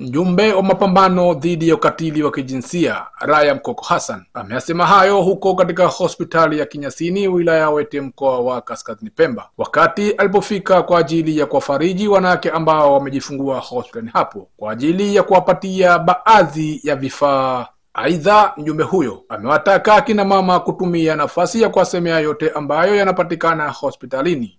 Mjumbe wa mapambano dhidi ya ukatili wa kijinsia Raya Mkoko Hassan amesema hayo huko katika hospitali ya Kinyasini, wilaya ya Wete, mkoa wa Kaskazini Pemba, wakati alipofika kwa ajili ya kuwafariji wanawake ambao wamejifungua hospitali hapo kwa ajili ya kuwapatia baadhi ya vifaa. Aidha, mjumbe huyo amewataka kina mama kutumia nafasi ya kuwasemea yote ambayo yanapatikana hospitalini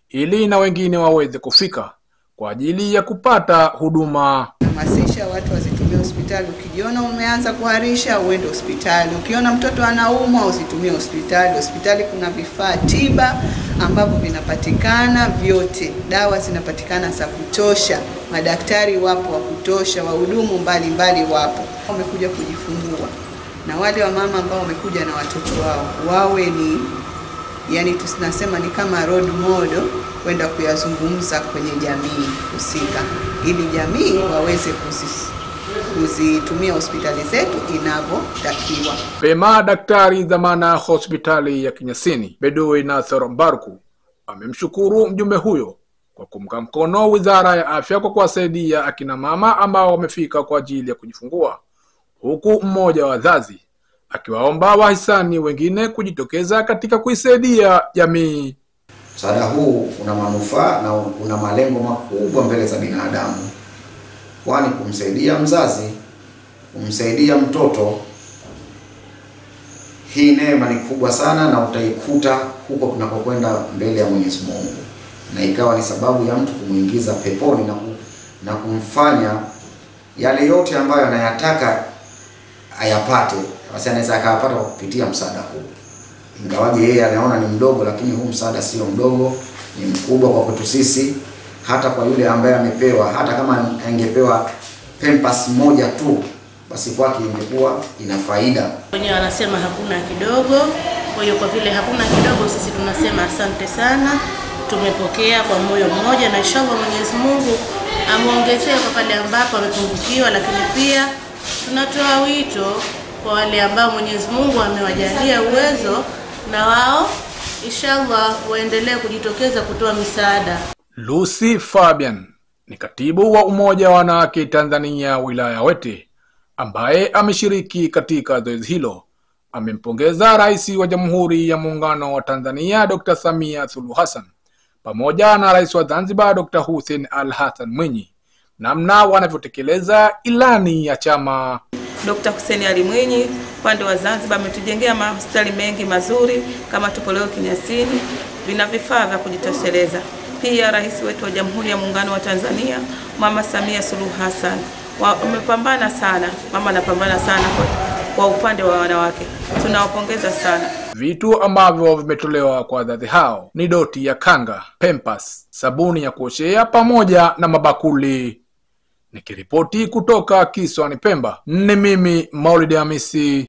ili na wengine waweze kufika kwa ajili ya kupata huduma. Hamasisha watu wazitumie hospitali. Ukijiona umeanza kuharisha, uende hospitali. Ukiona mtoto anaumwa, usitumie hospitali. Hospitali kuna vifaa tiba ambavyo vinapatikana vyote. Dawa zinapatikana za kutosha. Madaktari wapo wa kutosha, wahudumu mbalimbali wapo. Wamekuja kujifungua. Na wale wa mama ambao wamekuja na watoto wao, wawe ni tunasema ni kama role model kwenda kuyazungumza kwenye jamii husika, ili jamii waweze kuzitumia hospitali zetu inavyotakiwa. Pema daktari dhamana hospitali ya Kinyasini Bedoui Nasser Mbarku amemshukuru mjumbe huyo kwa kumka mkono Wizara ya Afya kwa kuwasaidia akina mama ambao wamefika kwa ajili ya kujifungua, huku mmoja wa wazazi akiwaomba wahisani wengine kujitokeza katika kuisaidia jamii. Msaada huu una manufaa na una malengo makubwa mbele za binadamu, kwani kumsaidia mzazi, kumsaidia mtoto, hii neema ni kubwa sana na utaikuta huko tunapokwenda mbele ya Mwenyezi Mungu, na ikawa ni sababu ya mtu kumuingiza peponi na kumfanya yale yote ambayo anayataka ayapate. Basi anaweza akapata kwa kupitia msaada huu. Ingawaje yeye anaona ni mdogo, lakini huu msaada sio mdogo, ni mkubwa kwa kwetu sisi. Hata kwa yule ambaye amepewa, hata kama angepewa Pampers moja tu, basi kwake ingekuwa ina faida. Wenyewe wanasema hakuna kidogo. Kwa hiyo kwa vile hakuna kidogo, sisi tunasema asante sana. Tumepokea kwa moyo mmoja, na inshallah Mwenyezi Mungu amuongezee kwa pale ambapo amepungukiwa, lakini pia tunatoa wito kwa wale ambao Mwenyezi Mungu amewajalia uwezo, na wao inshallah waendelee kujitokeza kutoa misaada. Lucy Fabian ni katibu wa Umoja wa Wanawake Tanzania wilaya Wete, ambaye ameshiriki katika zoezi hilo. Amempongeza Rais wa Jamhuri ya Muungano wa Tanzania Dr. Samia Suluhu Hassan pamoja na Rais wa Zanzibar Dr. Hussein Ali Hassan Mwinyi namna wanavyotekeleza ilani ya chama. Dr. Hussein Ali Mwinyi upande wa Zanzibar ametujengea mahospitali mengi mazuri kama tupo leo Kinyasini, vina vifaa vya kujitosheleza. Pia Rais wetu wa Jamhuri ya Muungano wa Tanzania Mama Samia Suluhu Hassan wamepambana sana, mama anapambana sana kwa upande wa wanawake. Tunawapongeza sana. Vitu ambavyo vimetolewa kwa wazazi hao ni doti ya kanga, Pampers, sabuni ya kuoshea pamoja na mabakuli. Nikiripoti kutoka Kisiwani Pemba, ni mimi Maulid Hamisi.